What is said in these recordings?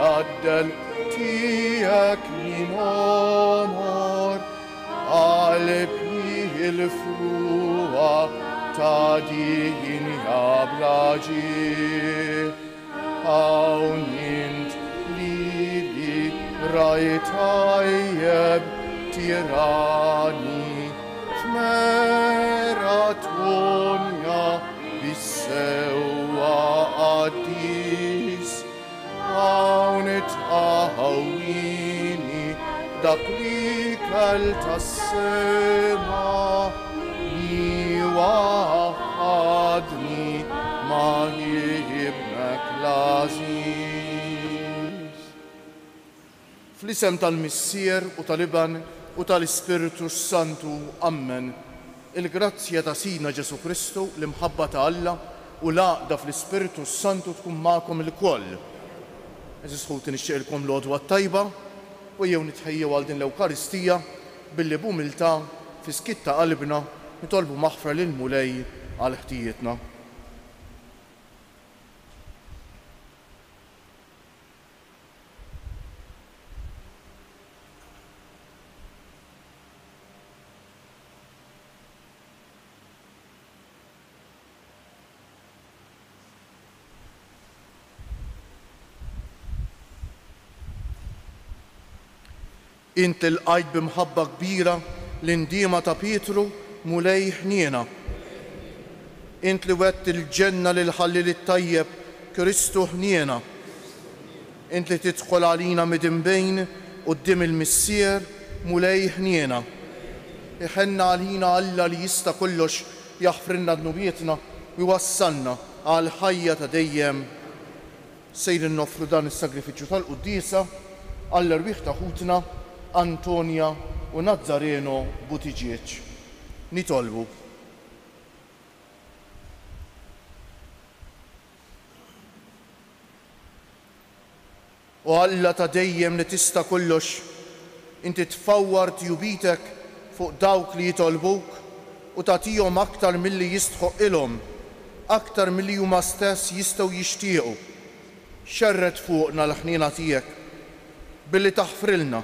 jaddel tijak minomor, alpi il-frua ta' din jablaġi. Hawnint li rajtajjeb tirani f'meratonja bis-sewwa qaddis. Hawnit aħawini dak li kell tas-sema li waħadni ma' jibnek l-Aziz. Fl-isem tal-Missier u tal-Iban u tal-Ispiritu Santu, ammen. Il-grazzja ta' Sina Ġesu Kristu, l-imħabba ta' Alla u l-għaqda fl-Ispiritu Santu tkun magħkom il-koll. Eżis ħuti nixtieqilkom l-għodwa tajba u jew nitħejjew għal din l-Ewkaristija billi b'umiltà fi skitta qalbna nitolbu maħfra lil Mulej għal ħtijietna. Int il-qajt bimħabba kbira l-indiema ta' Pietru Mulej ħniena. Int li wett il-ġenna lil ħallil it-tajjeb Kristu ħniena. Int li tidħol għalina midinbejn quddiem il-Missier Mulej ħniena. Iħenna għalina Alla li jista' kollox jaħfrilna dnubietna u jwassalna għal ħajja ta' dejjem. Sejrin noffru dan is-sagrifiċċju tal-Qudiesa għall-irwieħ ta' ħutna Antonja u Nazzareno Buttigieg. Nitolbu. U Alla ta' dejjem li tista' kollox, inti tfawwar tjubitek fuq dawk li jitolbuk u tagħtihom aktar milli jistħoq ilhom, aktar milli huma stess jistgħu jixtiequ. Xerret fuqna l-ħniena tiegħek billi taħfrilna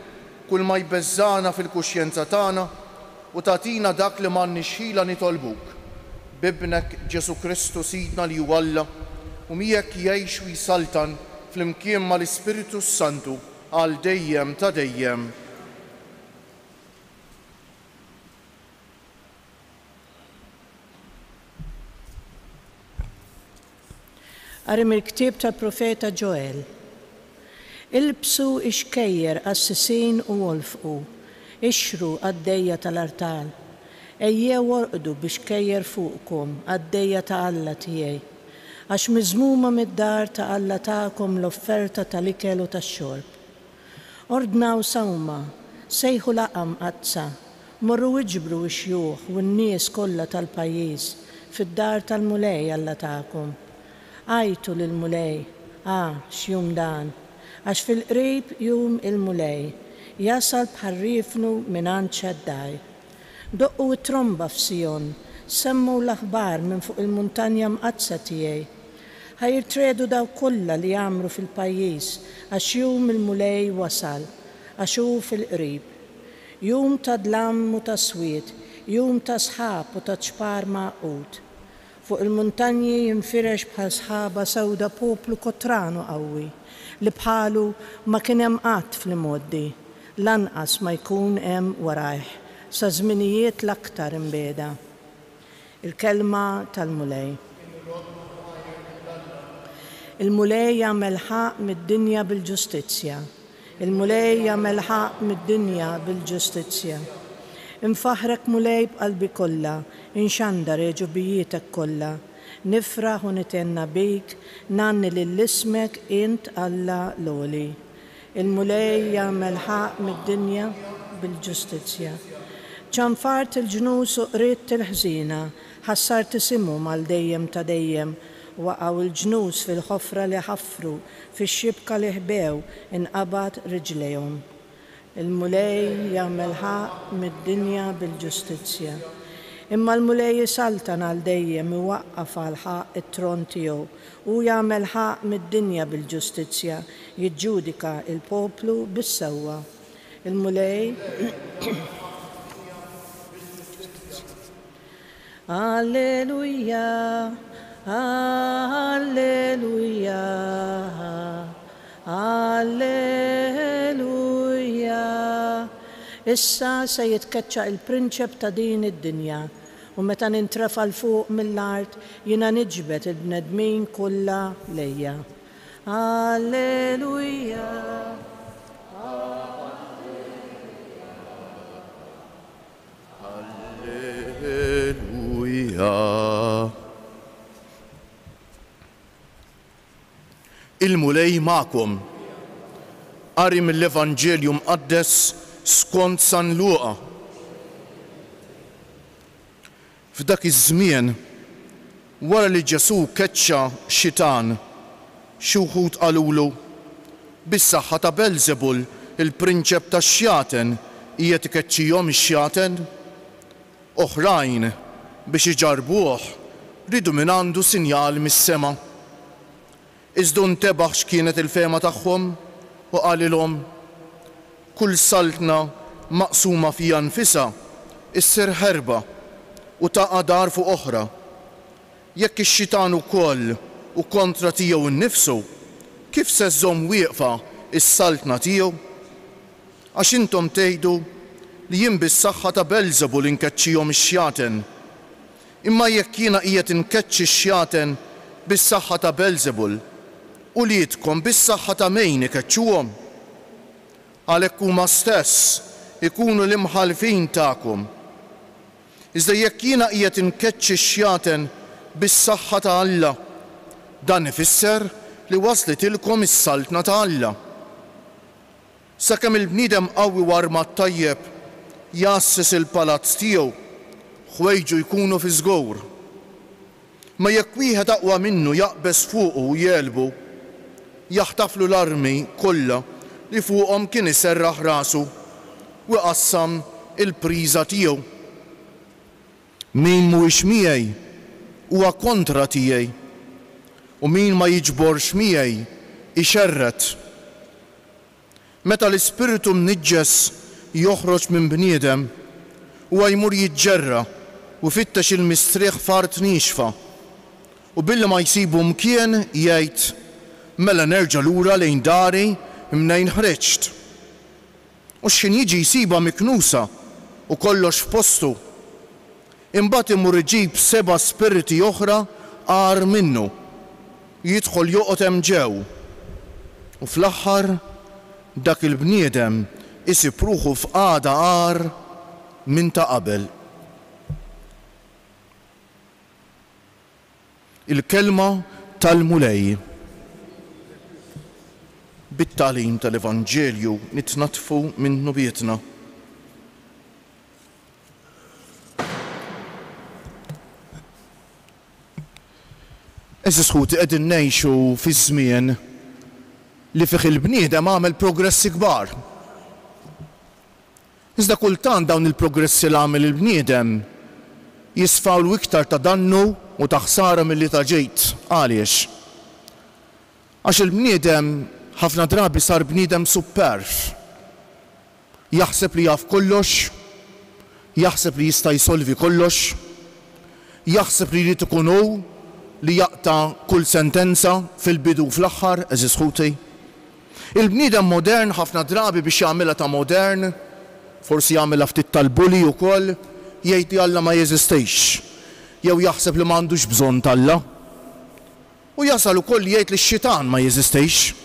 kull ma jbeżżana fil-kuxjenza tagħna u tagħtina dak li m'għandniex ħila nitolbuk. Bibnek Ġesu Kristu Sidna li hu Alla u miegħek jgħix u jsaltan flimkien mal-Ispiritu Santu għal dejjem ta' dejjem. Arim il-ktieb tal-Profeta Ġoel. Ilbsu ixkejjer assisin u wolfqu, ixru għaddejja tal-artal, ejjew worqdu biex kejjer fuqkom għaddejja ta' Alla tiegħi, għax miżmuma mid-dar ta' Alla tagħkom l-offerta tal-ikel u tax-xorb. Ordnaw sawma, sejħu laqam qazza, morru iġbru x-xjuħ u n-nies kollha tal-pajjiż fid-dar tal-Mulej Alla tagħkom. Għajtu lil-Mulej, x'jum dan, għax fil-qrib jum il-Mulej, jasal bħarrifnu minn Xeddaj. Doqqu it-tromba f'Sion, semmu l-aħbar minn fuq il-muntanja mqazza tiegħi. Ħajirtredu daw kollha li jagħmlu fil-pajjiż għax jum il-Mulej wasal, għax hu fil-qrib. Jum ta' dlam u ta' swied, jum ta' sħab u ta' ċpar maqut. Fuq il-muntanji jinfirex bħal sħaba sewda poplu kotranu qawwi li bħalu ma kien hemm qatt fl-imoddi, lanqas ma jkun hemm warajh sa żminijiet l-aktar imbeda. Il-kelma tal-Mulej. Il-Mulej jagħmel ħaq mid-dinja bil-ġustizzja. Il-Mulej jagħmel ħaq mid-dinja bil-ġustizzja. Infaħrek Mulej b'qalbi kollha, inxandar ġubijietek kollha. Nifraħ u nitenna bik, nanni lill-ismek int Alla l-oli. Il-Mulej jagħmel ħaq mid-dinja bil-ġustizzja. ċanfart il-ġnus u qritt il-ħżina, ħassart isimu mal-dejjem ta' dejjem, waqgħu il-ġnus fil-ħofra li ħaffru, fix-xibka li ħbew inqabad riġlejhom. Il-Mulej jagħmel ħaq mid-dinja bil-ġustizzja. imma l-mulej jisaltan għal dejjem iwaqqaf għal ħaq it-tron tiegħu u jagħmel ħaq mid-dinja bil-ġustizzja, jiġġudika il-poplu bis-sewwa. Il-mulej Alleluja, Alleluja, Alleluja. Issa se jitkeċċa il-prinċep ta' din id-dinja u meta nintrefa' l fuq mill-art jiena niġbed il-bnedmin kollha lejja. Alleluja. Il-mulej ma'kom. Qari mill-Evanġelju mqaddes skont San Luqa. F'dak iż-żmien wara li Ġesu keċċa xitan, xi wħud qalulu bis-saħħa ta' Belzebul il-prinċep tax-xjaten qiegħed ikeċċihom ix-xjaten. Oħrajn biex iġarbuh ridu minn għandu sinjal mis-sema. Iżda ntebaħ x'kienet il-fema tagħhom u qalilhom kull saltna maqsuma fija nfisha issir ħerba u taqa' dar fuq oħra. Jekk ix-xitan ukoll u kontra tiegħu nnifsu, kif se żomm wieqfa is-saltna tiegħu? Għax intom tgħidu li jien bis-saħħa ta' Belzebul inkeċċihom ix-xjaten. Imma jekk jiena qiegħed inkeċċi x-xjaten bis-saħħa ta' Belzebul u liedkom bis-saħħa ta' min ikeċċuhom? Għalhekk huma stess ikunu l-imħalfin tagħkom. Iżda jekk jiena qiegħed inkeċċi x-xjaten bis-saħħa ta' Alla, dan ifisser li waslitilkom is-saltna ta' Alla. Sakemm il-bniedem qawwi warma tajjeb jassis il-palazz tiegħu, ħwejġu jkunu fi żgowr. Ma jekk wieħed aqwa minnu jaqbeż fuqu u jelbu, jaħtaflu l-armi kollha li fuqhom kien iserraħ rasu u qassam il-priża tiegħu. Min mhuwiex miegħi huwa kontra tiegħi u min ma jiġborx miegħi ixerret. Meta l-ispiritu mniġġes joħroġ minn bniedem huwa jmur jiġġerra u fittex il-mistrieħ fart nixfa u billi ma jsibu mkien jgħid mela nerġa' lura lejn dari mnejn ħreġt. U x'in jiġi jsiba miknusa u kollox f'postu. Imbagħad imur iġib 7 spiriti oħra għar minnu, jidħol joqgħod hemm ġew. U fl-aħħar dak il-bniedem isib ruħu f'qagħda għar minn ta' qabel. Il-kelma tal-mulej. Bit-tagħlim tal-Evanġelju nitnatfu minn nubietna. Eżis ħuti qegħdin ngħixu fi żmien li fih il-bniedem għamel progressi kbar. Iżda kultant dawn il-progressi li għamel il-bniedem jisfawlu iktar ta' dannu u ta' ħsara milli ta' ġejt. Għaliex? Għax il-bniedem ħafna drabi sar bniedem superf. Jaħseb li jaf kollox, jaħseb li jista' jsolvi kollox, jaħseb li jrid ikun hu li jaqta' kull sentenza fil-bidu fl-aħħar, eżis ħuti. Il-bniedem modern ħafna drabi biex jagħmilha ta' modern, forsi jagħmilha ftit tal-bully ukoll, jgħid li Alla ma jeżistejx, jew jaħseb li m'għandux bżonn t'Alla. U jasal ukoll jgħid li x-xitan ma jeżistejx,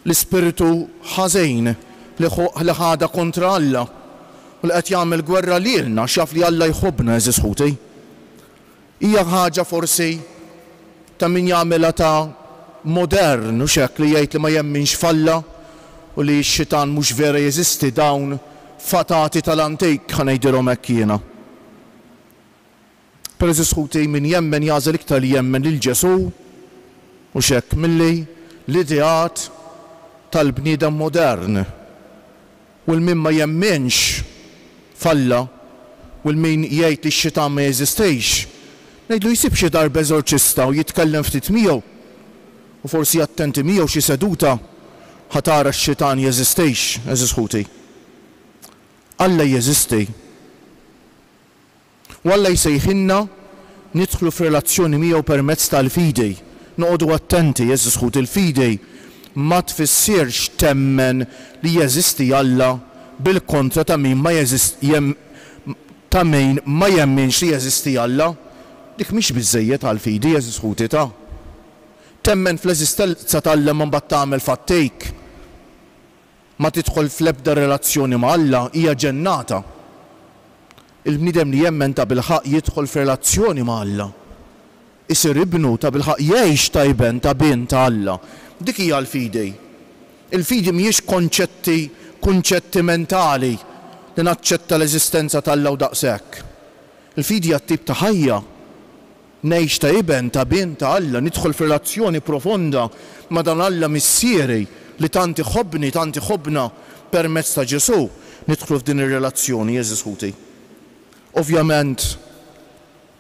l-ispiritu ħażejn li ħada kontra Alla u li qed jagħmel gwerra lilna x'jaf li Alla jħobbna, eżis ħuti. Hija ħaġa forsi ta' min jagħmilha ta' modern u xekk li jgħid li ma jemminx falla u li x-xitan mhux vera jeżisti, dawn fatati tal-antik ħanejdilhom hekk jiena. Per eżis ħuti min jemmen jażel iktar li jemmen lil Ġesu u xekk milli l-ideat tal-bniedem modern. U l-min ma jemminx falla u l-min jgħid li x-xitan ma jeżistejx, ngħidlu jsib xi darba eżorċista u jitkellem ftit miegħu u forsi attenti miegħu xi seduta ħatara x-xitan jeżistejx, eżis ħuti. Alla jeżisti. U Alla jsejħilna nidħlu f'relazzjoni miegħu permezz tal-fidej. Noqogħdu attenti, eżis ħuti, il-fidej ma tfissirx temmen li jeżisti Alla bil-kontra ta' min ma jemminx li jeżisti Alla. Dik mhix biżżejjed għall-fidi, eżis ħuti ta'. Temmen fl-eżistenza tal-Alla ma mbagħad tagħmel fattejk. Ma tidħol fl-ebda relazzjoni ma' Alla hija ġennata. Il-bniedem li jemmen ta' bilħaq jidħol f'relazzjoni ma' Alla. Isir ibnu ta' bilħaq jgħix tajben ta' bin ta' Alla. Dik hija l-fidej. Il-fidi mhijiex kunċetti mentali li naċċetta l-eżistenza tal-Alla u daqshekk. Il-fidi hija t-tip ta' ħajja. Ngħix tajben ta' bin ta' Alla, nidħol f'relazzjoni profonda ma' dan Alla missieri li tanti ħobbna permezz ta' Ġesu, nidħlu f'din ir-relazzjoni, eżis ħuti. Ovvjament,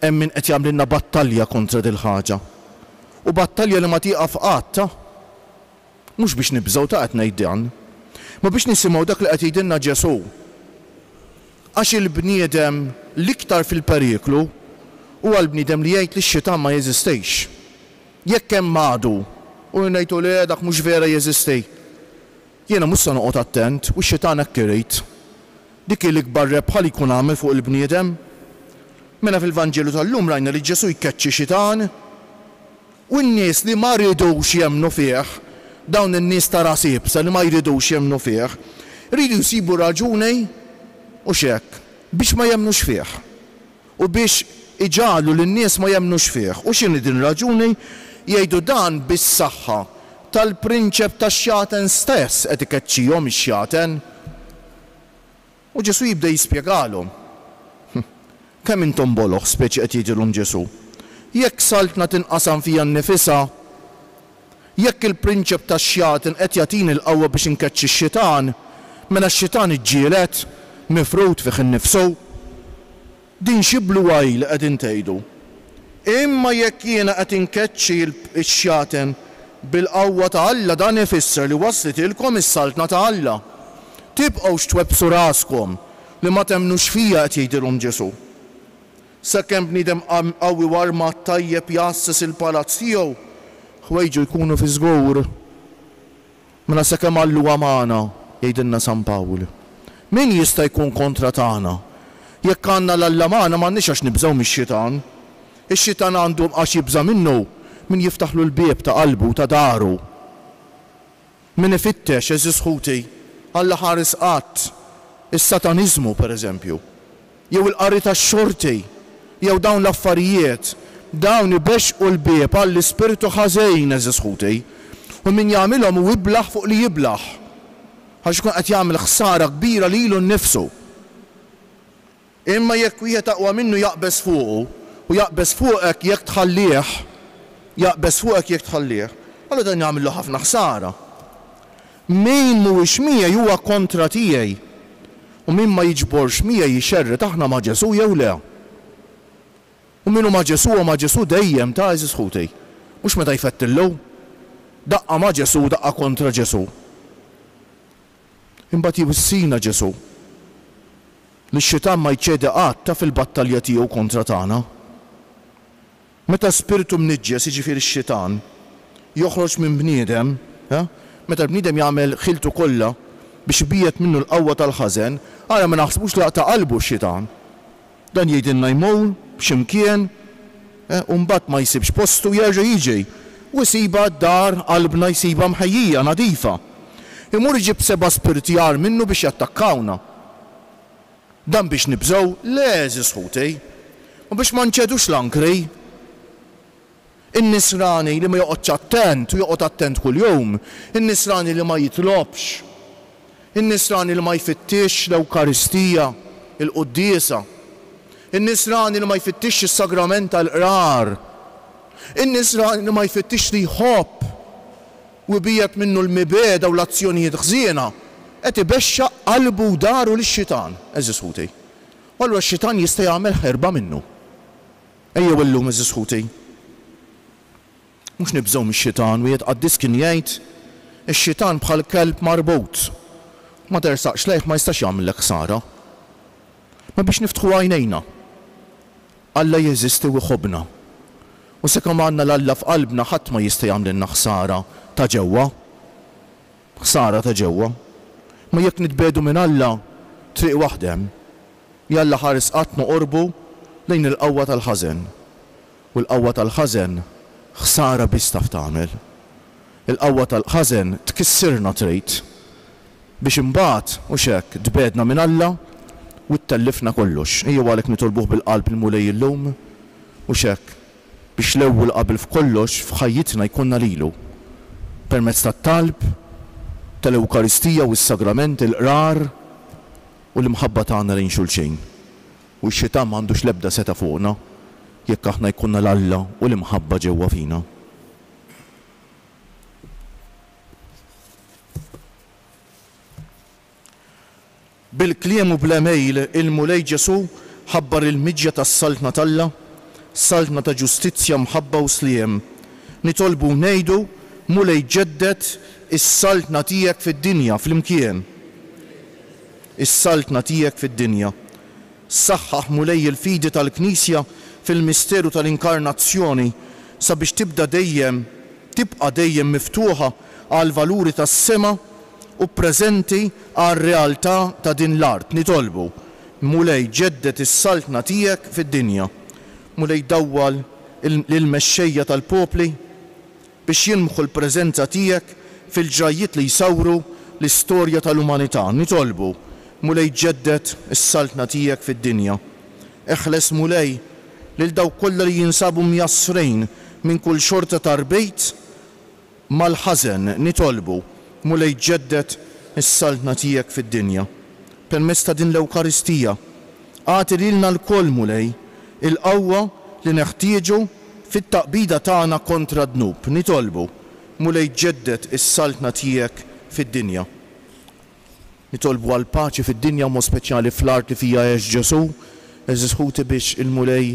hemm min qed jagħmlilna battalja kontra dil ħaġa. U battalja li ma tieqaf qatt, mhux biex nibżgħu ta' qed ngħid dan, ma biex nisimgħu dak li qed jgħidilna Ġesu. Għax il-bniedem l-iktar fil-periklu huwa l-bniedem li jgħid li x-xitan ma jeżistejx. Jekk hemm għadu u ngħidu le dak mhux vera jeżisti. Jiena mhux se noqgħod attent u x-xitan hekk irid. Dik l-ikbar rebħa li jkun għamel fuq il-bniedem. Mela fil-Vanġelu tal-lum rajna li Ġesu jkeċċi xitan u n-nies li ma jridux jemmnu fih, dawn in-nies ta' ras ibsa li ma jridux jemmnu fih, rridu jsibu raġuni u x'hekk biex ma jemmnux fih. U biex iġalu lin-nies ma jemmnux fih. U x'inhi din raġuni? Jgħidu dan bis-saħħa tal-prinċep tax-xjaten stess qed ikeċċihom ix-xjaten. U Ġesu jibda jispjegalhom. Kemm intom boloħ speċi qed jgħidilhom Ġesu. Jekk saltna tinqasam fija nnifisha, jekk il-prinċep tax-xjaten qed jagħtini l-qawwa biex inkeċċi x-xitan, mela x-xitan iġġielet mifrut fih innifsu. Din xi bluwaj li qegħdin tgħidu. Imma jekk jiena qed inkeċċi x-xjaten bil-qawwa ta' Alla dan ifisser li waslitilkom is-saltna ta' Alla. Tibqgħux twebsu raskom li ma temnux fija qed jgħidilhom Ġesu. Sakemm bniedem qawwi warma tajjeb jasses il-palazz tiegħu, ħwejġu jkunu fi żgur. Mela sakemm Allu għamana, jgħidilna San Pawl. Min jista' jkun kontra tagħna? Jekk għandna l-Alla magħna m'għandniex għax nibżgħu mix-xitan. Ix-xitan għandu għax jibża minnu min jiftaħlu l-bieb ta' qalbu ta' daru. Min ifittex eżis ħuti Alla ħares qatt is-satanizmu pereżempju. Jew il-qari tax-xorti, jew dawn l-affarijiet, dawn ibexqu l-bieb għall-ispirtu ħażejn eżis ħuti. U min jagħmilhom u jiblaħ fuq li jiblaħ. Għax ikun qed jagħmel ħsara kbira lilu nnifsu. Imma jekk wieħed aqwa minnu jaqbeż fuqu u jaqbeż fuqek jekk tħallih, jaqbeż fuqek jekk tħallih, allura dan jagħmillu ħafna ħsara. Min mhuwiex miegħi huwa kontra tiegħi. U min ma jiġborx miegħi jixerret aħna ma' Ġesu jew le. U min hu ma' Ġesu huwa ma' Ġesu dejjem ta' eżis ħuti. Mhux meta jfettillu. Daqqa ma' Ġesu, daqqa kontra Ġesu. Imbagħad jwissina Ġesu li x-xitan ma jċedi qatt ta' fil-battalja tiegħu kontra tagħna. Meta spiritu mniġġes jiġifieri x-xitan joħroġ minn bniedem, meta bniedem jagħmel ħiltu kollha biex bijet minnu l-qawwa tal-ħażen, ara ma naħsbux li ta' qalbu x-xitan. Dan jgħidilna jmur b'ximkien u mbagħad ma jsibx postu jerġa' jiġi u jsiba d-dar qalbna jsiba mħejjija nadifa. Imur iġib seba' spirtjar minnu biex jattakkawna. Dan biex nibżgħu le eżis ħuti u biex ma nċedux l-ankri. In-nisrani li ma joqgħodx attent u joqgħod attent kuljum, in-nisrani li ma jitlobx, in-nisrani li ma jfittix l-Ewkaristija, il-Quddiesa, in-nisrani li ma jfittix is-sagrament tal-qrar, in-nisrani li ma jfittix li jħobb u bijet minnu l-mibeda u l-azzjonijiet ħżiena, qed ibexxa qalbu daru lix-xitan, eżis ħuti. allura x-xitan jista' jagħmel ħerba minnu. Ejjew illum eżis ħuti. Mhux nibżgħu mix-xitan wieħed qaddis kien jgħid ix-xitan bħal kelb marbut. Ma tersaqx lejh ma jistax jagħmellek ħsara. Ma biex niftħu għajnejna. Alla jeżisti u jħobbna. U sakemm għandna l-Alla f'qalbna ħadd ma jista' jagħmlilna ħsara ta' ġewwa. Ħsara ta' ġewwa. Ma jekk nitbedu minn Alla triq waħdem. Jalla ħares qatt noqorbu lejn il-qawwa tal-ħażen. U l-qawwa tal-ħażen ħsara biss taf tagħmel. Il-qawwa tal-ħażen tkissirna trid biex imbagħad u x'hekk tbedna minn Alla u ttellifna kollox. Ejjew għalhekk nitolbuh bil-qalb il-mulej illum u x'hekk biex l-ewwel qabel f'kollox f'ħajjitna jkollna lilu permezz tat-talb tal-Ewkaristija u s-sagrament il-qrar u l-imħabba tagħna lejn xulxejn. U x-xitan m'għandux l-ebda seta' fuqna jekk aħna jkollna l-Alla u l-imħabba ġewwa fina. Bil-kliem u bl-emejl il-mulej Ġesu ħabbar il-miġja tas-saltna tal-Alla, saltna ta' ġustizzja mħabba u sliem. Nitolbu ngħidu mulej ġeddet is-saltna tiegħek fid-dinja fl-imkien. Is-saltna tiegħek fid-dinja. Saħħaħ mulej il-fidi tal-Knisja fil-misteru tal-inkarnazzjoni sabiex tibqa' dejjem miftuħa għal valuri tas-sema u preżenti għal realtà ta' din l-art. Nitolbu mulej ġeddet is-saltna tiegħek fid-dinja. Mulej dawwal il-mexxejja tal-popli biex jinmħu l-preżenza tiegħek fil-ġrajiet li jsawru l-istorja tal-umanità. Nitolbu mulej ġeddet is-saltna tiegħek fid-dinja. Eħles mulej lil dawk kollha li jinsabu mjassrejn minn kull xorta tarbejt mal-ħażen. Nitolbu mulej ġeddet is-saltna tiegħek fid-dinja. Permezz ta' din l-Ewkaristija għati lilna l-koll mulej il-qawwa li neħtieġu fit-taqbida tagħna kontra d-dnub. Nitolbu mulej ġeddet is-saltna tiegħek fid-dinja. Nitolbu għal paċi fid-dinja mod speċjali fl-art li fija għex Ġesu, eżis ħuti biex il-mulej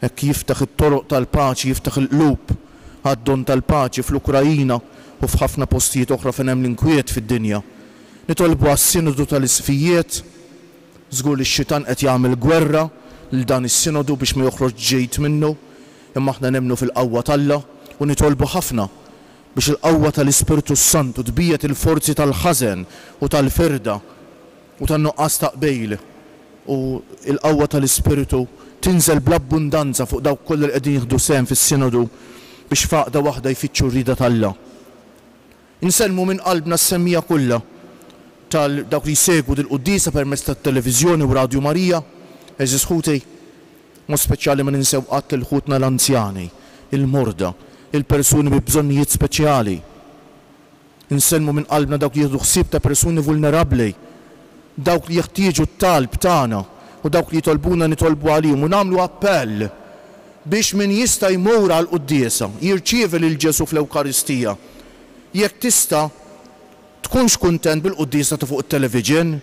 hekk jiftaħ it-toroq tal-paċi, jiftaħ il-qlub għad-don tal-paċi fl-Ukrajina u f'ħafna postijiet oħra fejn hemm l-inkwiet fid-dinja. Nitolbu għas-sinodu tal-isfijiet, żgur li x-xitan qed jagħmel gwerra lil dan is-sinodu biex ma joħroġ ġejt minnu, imma aħna nemmnu fil-qawwa tal-Alla u nitolbu ħafna biex il-qawwa tal-Ispiritu Santu tbiet il-forzi tal-ħażen u tal-firda u tan-nuqqas ta' qbejl u l-qawwa tal-Ispiritu tinżel bl-abbundanza fuq dawk kollha li qegħdin jieħdu sehem fis-sinodu biex faqda waħda jfittxu r-rieda tal-Alla. Insellmu minn qalbna s-semmija kollha tal dawk li jsegwu dil-quddiesa permezz tat-Televiżjoni u Radju Marija, eżis ħuti, mod speċjali ma ninsew qatt il-ħutna l-anzjani, il-morda, il-persuni bi bżonnijiet speċjali. Insellmu minn qalbna dawk li jieħdu ħsieb ta' persuni vulnerabbli, dawk li jeħtieġu t-talb tagħna u dawk li jitolbuna nitolbu għalihom u nagħmlu appell biex min jista' jmur għall-quddiesa jirċievi lil Ġesu fl-Ewkaristija. Jekk tista' tkunx kuntent bil-quddiesa ta' fuq it-televiġen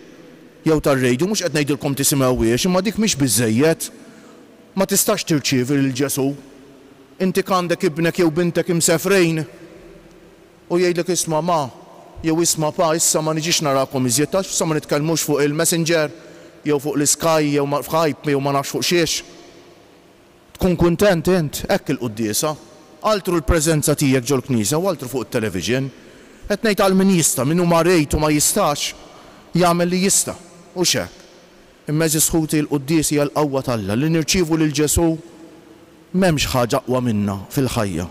jew tar-radio, mhux qed ngħidilkom tisimgħuhiex, imma dik mhix biżżejjed. Ma tistax tirċievi lil Ġesu. Inti għandek ibnek jew bintek imsefrejn u jgħidlek isma' ma jew isma' pa issa ma niġix narakom iżjed tax, issa ma nitkellmux fuq il-Messenger jew fuq l-Sky jew f'Hype jew ma nafx fuq xiex. Tkun kuntent int, hekk il-quddiesa, altru l-preżenza tiegħek ġol knisja u altru fuq it-televiġen. Qed ngħid għal min jista', min hu marejt u ma jistax jagħmel li jista' u x'hekk. Imma eżis ħuti l-quddiesi hija l-qawwa tal-Alla li nirċievu lil Ġesu m'hemmx ħaġa aqwa minnha fil-ħajja.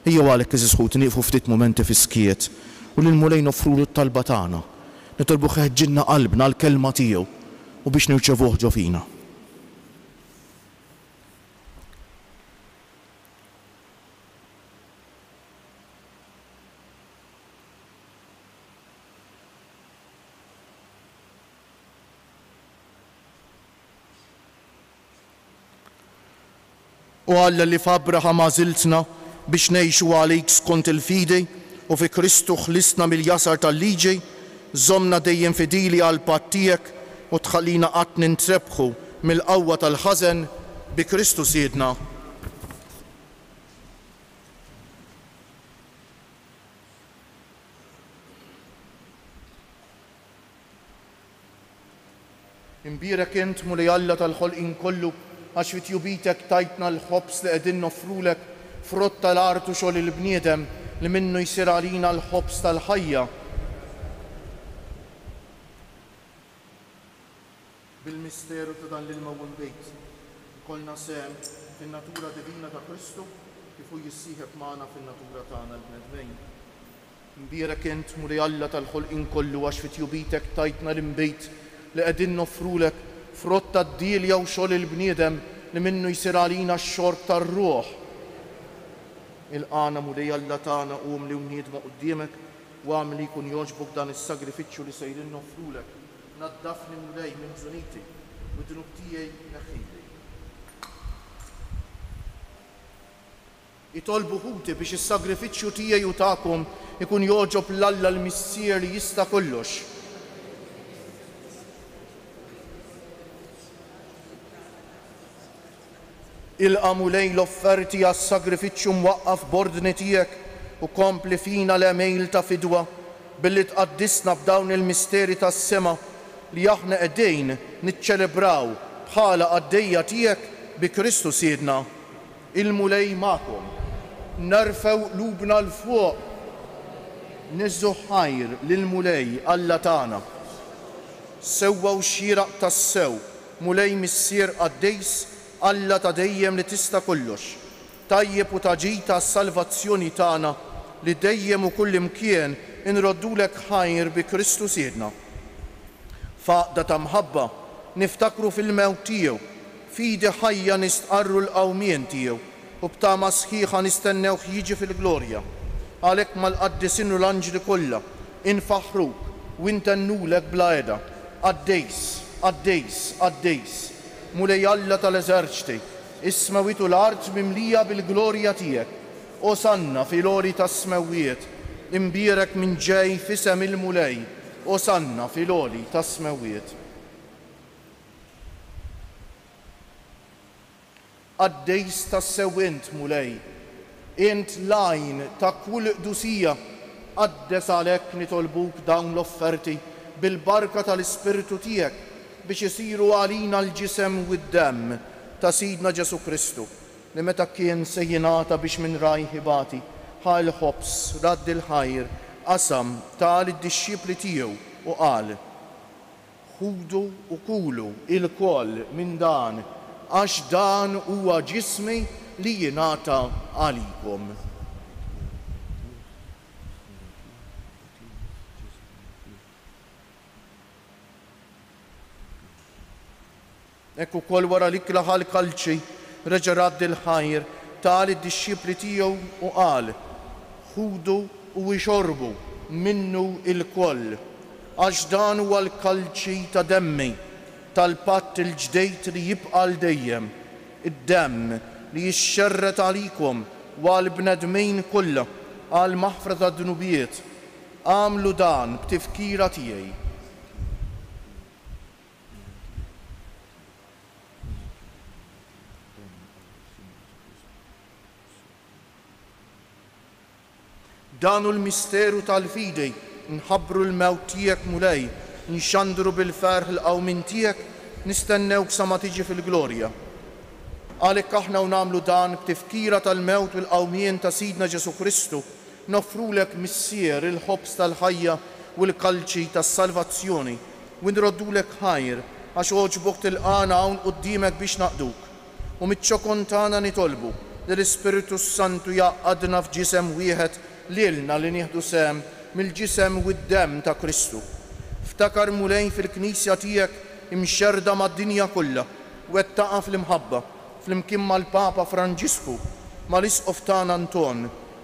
Ejjew għalhekk eżis ħuti nieqfu ftit mumenti fiskiet u lil mulej noffrulu t-talba tagħna. Nitolbu ħeġġilna qalbna l-kelma tiegħu u biex nirċevuh ġo fina. U Alla li f'Abraham għażiltna biex ngħixu għalik skont il-fidi u fi Kristu ħlisna mill-jasar tal-liġi, żommna dejjem fidili għal patt tiegħek u tħallina qatt nintrebħu mill-qawwa tal-ħażen bi Kristu Siedna. Imbierek int mulej Alla tal-ħolqien kollu għax fit-jubitek tajtna l-ħobs li qegħdin noffrulek frott tal-art u xogħol il-bniedem li minnu jsir għalina l-ħobs tal-ħajja. Bil-misteru ta' dan l-mawwin bejt ikollna sehem fin-natura divina ta' Kristu kif hu jissieħeb magħna fin-natura tagħna l-bnedmejn. Imbierek int mulej Alla tal-ħolqien kollu għax fit-jubitek tajtna l-imbejt li qegħdin noffrulek frott tad-dil jew xogħol il-bniedem li minnu jsir għalina x-xorb tar-ruħ. Il-qana mulej Alla tagħna qum li wniedma quddiemek u għamel li jkun jogħġbok dan is-sagrifiċċju li sejrin noffrulek. Naddafni mulej minn żuniti u d-dnub tiegħi neħħili. Itolbu ħuti biex is-sagrifiċċju tiegħi u tagħkom ikun jogħġob l-Alla l-Missier li jista' kollox. Ilqa' mulej l-offerti għas-sagrifiċċju mwaqqaf b'ordni tiegħek u kompli fina l-emejl ta' fidwa billi tqaddisna b'dawn il-misteri tas-sema li aħna qegħdin niċċelebraw bħala għaddejja tiegħek bi Kristu Siedna. Il-mulej magħkom. Nerfew qlubna l fuq. Niżżu ħajr lill-mulej Alla tagħna. Sewwa xieraq tas-sew, mulej missier qaddejs Alla ta' dejjem li tista' kollox. Tajjeb u taġita s-salvazzjoni tagħna li dejjem u kull imkien inroddulek ħajr bi Kristu Siedna. Faqda ta' mħabba niftakru fil-mewt tiegħu, fidi ħajja nistqarru l-qawmien tiegħu u b'tama sħiħa nistennewh jiġi fil-glorja. Għalhekk mal-qaddisin u l-anġli kollha infaħruk u intennulek bla għeda. Qaddejs, qaddejs, qaddejs, mulej Alla tal-eżerċti, is-smawiet u l-art mimlija bil-glorja tiegħek. Osanna fil-għoli tas-smewwiet, imbierek minn ġej f'isem il-mulej. Osanna fil-għoli tas-smewwiet. Qaddejs tas-sewwint mulej, int lajn ta' kull qdusija, qaddes għalhekk nitolbuk dawn l-offerti bil-barka tal-Ispiritu tiegħek biex isiru għalina l-ġisem u d-demm ta' Sidna Ġesu Kristu li meta kien se jingħata biex minn rajħibati ħal ħobs radd il-ħajr qasam tal id-dixxipli tiegħu u qal: ħudu u kulu il-koll minn dan għax dan huwa ġismi li jingħata għalikom. Ekku kol wara l-ikla ħal-kalċi reġa' radd il-ħajr tal id-dixxipli tiegħu u qal: ħudu u ixorbu minnu il-koll għax dan huwa l-kalċi ta' demmi tal-patt il-ġdejt li jibqa' l-dejjem, id-demm li jixxerret għalikom u għall-bnedmin kollha għal maħfra ta' dnubiet. Għamlu dan b'tifkira tiegħi. Danu l-misteru tal-fidi, nħabbru l-mewt tiegħek mulej, nxandru bil-ferħ l-qawmin tiegħek, nistennewk sa ma tiġi fil-glorja. Għalhekk aħna u nagħmlu dan b'tifkira tal-mewt u l-qawmien ta' Sidna Ġesu Kristu, nofrulek missier il-ħobs tal-ħajja u l-kalċi tas-salvazzjoni u nroddulek ħajr għax oġbok tilqana hawn quddiemek biex naqduk. U miċ-ċokon tagħna nitolbu li l-Ispiritu Santu jaqgħadna f'ġisem wieħed lilna li nieħdu sehem mill-ġisem u d-demm ta' Kristu. Ftakar mulej fil-Knisja tiegħek imxerda mad-dinja kollha u qed taqa' fl-imħabba flimkien mal-Papa Franġisku, mal-Isqof tagħna Anton,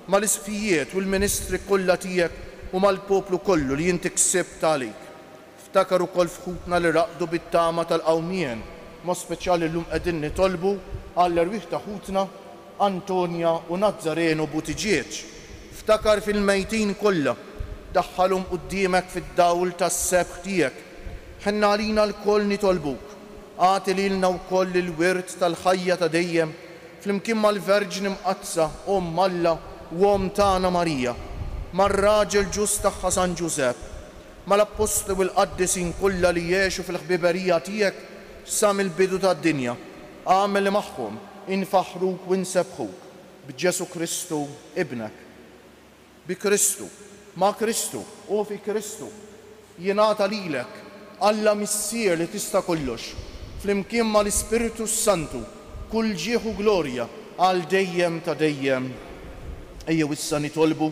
mal-isfijiet u l-ministri kollha tiegħek u mal-poplu kollu li inti ksibt għalik. Ftakar ukoll fħutna li raqdu bit-tama tal-qawmien, mod speċjali llum qegħdin nitolbu għall-erwieħ ta' ħutna Antonja u Nazzareno Butiġieġ. Ftakar fil-mejtin kollha, daħħalhom quddiemek fid-dawl tas-sebħ tiegħek. Ħenna għalina l-koll nitolbuk Għati lilna wkoll il-wirt tal-ħajja ta' dejjem flimkien mal-Verġni Mqazza Alla u tagħna Marija, mar-raġel ġust tagħha San Ġusepp, mal-apostli u l-qaddisin kollha li jgħixu fil-ħbiberija tiegħek sa mill-bidu tad-dinja. Għamel li magħhom infaħruk u nsebħuk b'Ġesu Kristu ibnek. Bi Kristu, ma' Kristu u fi Kristu jingħata lilek Alla Missier li tista' kollox, flimkien mal-Ispiritu Santu, kull ġieħ u glorja għal dejjem ta' dejjem. Ejjew issa nitolbu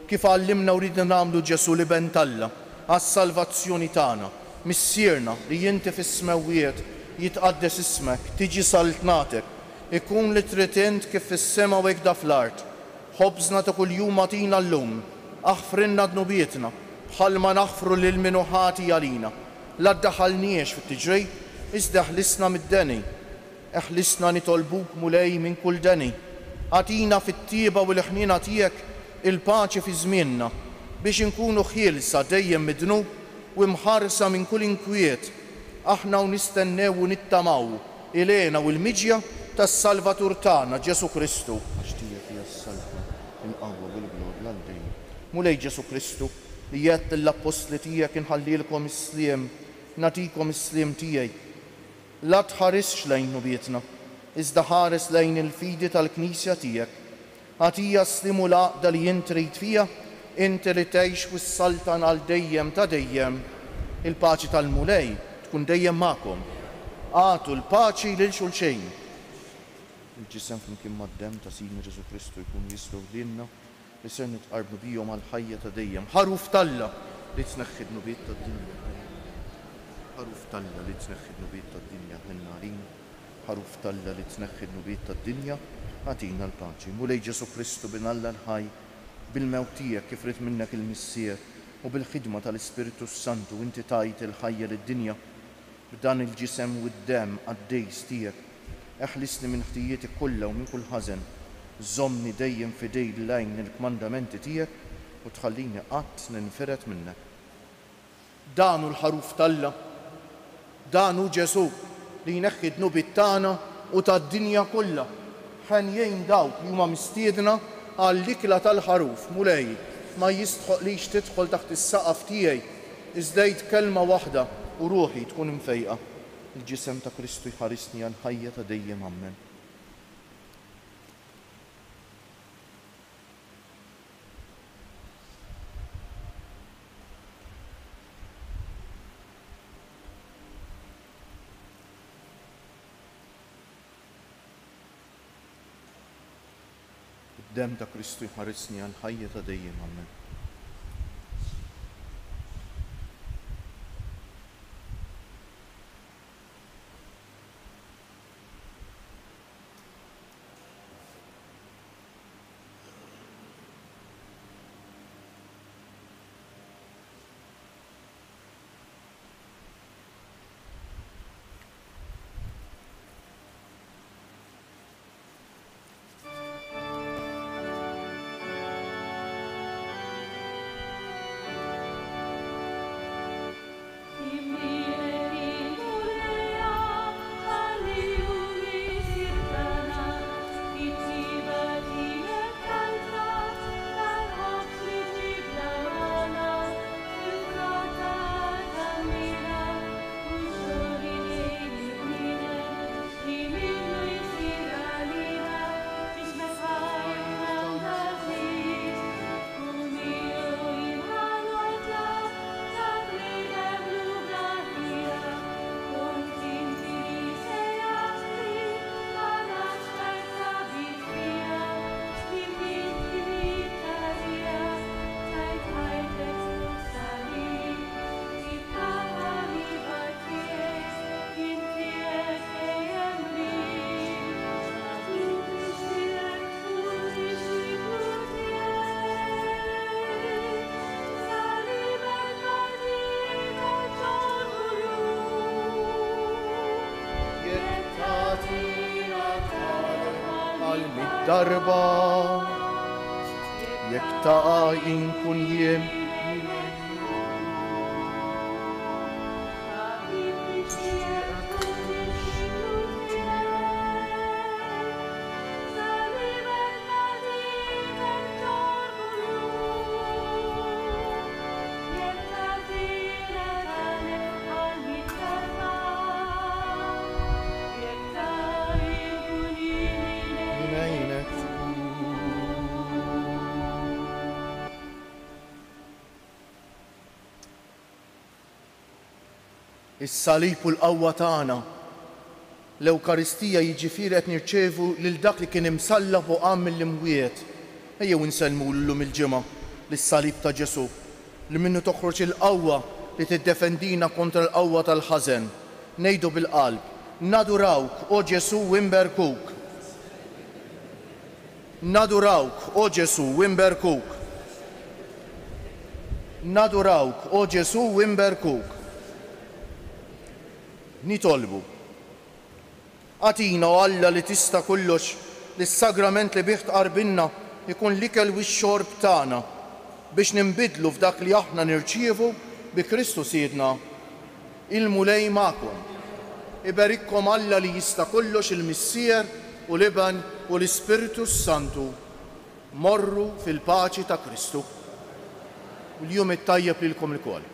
kif għallimna u ridna nagħmlu Ġesu li ben Alla għas-salvazzjoni tagħna, missierna li inti fis-smewwiet jitqaddes ismek, tiġi saltnatek, ikun li trid int kif fis-sema u hekk fl-art. Ħobżna ta' kuljum agħtina llum, aħfrinna dnubietna bħalma naħfru lil min hu ħati għalina. La ddaħħalniex fit-tiġrej, iżda ħlisna mid-deni. Eħlisna nitolbuk mulej minn kull deni. Għatina fit-tieba u l-ħnina tiegħek il-paċi fi żmienna biex inkunu ħielsa dejjem midnub u mħarsa minn kull inkwiet. Aħna u nistennew u nittamaw ilena u l-miġja tas-Salvatur tagħna Ġesu Kristu. Għax tiegħek hija s-salva, il-qawwa u l-glorja għal dejjem. Mulej Ġesu Kristu li jgħid lill-apostli tiegħek inħallilkom is-sliem, nagħtikom is-sliem tiegħi. La tħarisx lejn nubietna, iżda ħares lejn il-fidi tal-Knisja tiegħek. Għatija s-slim u l-għaqda li jint trid fija, inti li tgħix u s-saltan għal dejjem ta' dejjem. Il-paċi tal-mulej tkun dejjem magħkom. Għatu l-paċi lil xulxejn. Il-ġisem flimkien mad-dem ta' Sidna Ġesu Kristu jkun jistgħu lilna li ser nitqarbnu bihom għal ħajja ta' dejjem. Ħaruf Talla li tneħħi d-nubiet tad-dinja. Ħaruf Talla li tneħħi d-nubiet tad-dinja min-narin. Ħaruf Talla li tneħħi d-nubiet tad-dinja għatina l-paċi. Mulej Ġesu Kristu bin Alla l-ħaj bil-mewt tiegħek kif rid minnek il-missier u bil-ħidma tal-Ispiritu Santu inti tajt il-ħajja lid-dinja b'dan il-ġisem u d-dem għad-dejs tiegħek. Eħlisni minn ħtijieti kollha u minn kull ħażen. Żommni dejjem fidej lejn il-kmandamenti tiegħek u tħallini qatt ninfiret minnek. Danu l-ħaruf Talla, danu Ġesu li jneħħi d-nubiet tagħna u tad-dinja kollha. Ħenjejn dawk li huma mistiedna għall-ikla tal-ħaruf. Mulej ma jistħoqlix tidħol taħt is-saqaf tiegħi, iżda kelma waħda u ruħi tkun imfejqa. Il-ġisem ta' Kristu jħarisni għal ħajja ta' dejjem. Amen. Id-dem ta' Kristu jħarisni għal ħajja ta' dejjem. Amen. darba jekk taqa' inkun jiem is-salib u l-qawwa tagħna. L-Ewkaristija jiġifieri qed nirċevu lil dak li kien imsallab u qam mill-imwiet. Ejjew insellmu llum il-ġimgħa lis-salib ta' Ġesu li minnu toħroġ il-qawwa li tiddefendina kontra l-qawwa tal-ħażen. Ngħidu bil-qalb: nadurawk, o Ġesu, wimberkuk. Nadurawk, o Ġesu, wimberkuk. Nadurawk, o Ġesu, wimberkuk. Nitolbu: Atina, o Alla li tista' kollox, li s-sagrament li bih tqarbilna ikun l-ikel u x-xorb tagħna biex ninbidlu f'dak li aħna nirċievu bi Kristu Siedna. Il-mulej magħkom. Iberikkom Alla li jista' kollox, il-Missier u l-Iban u l-Ispiritu Santu. Morru fil-paċi ta' Kristu. U l-jum it-tajjeb lilkom ilkoll.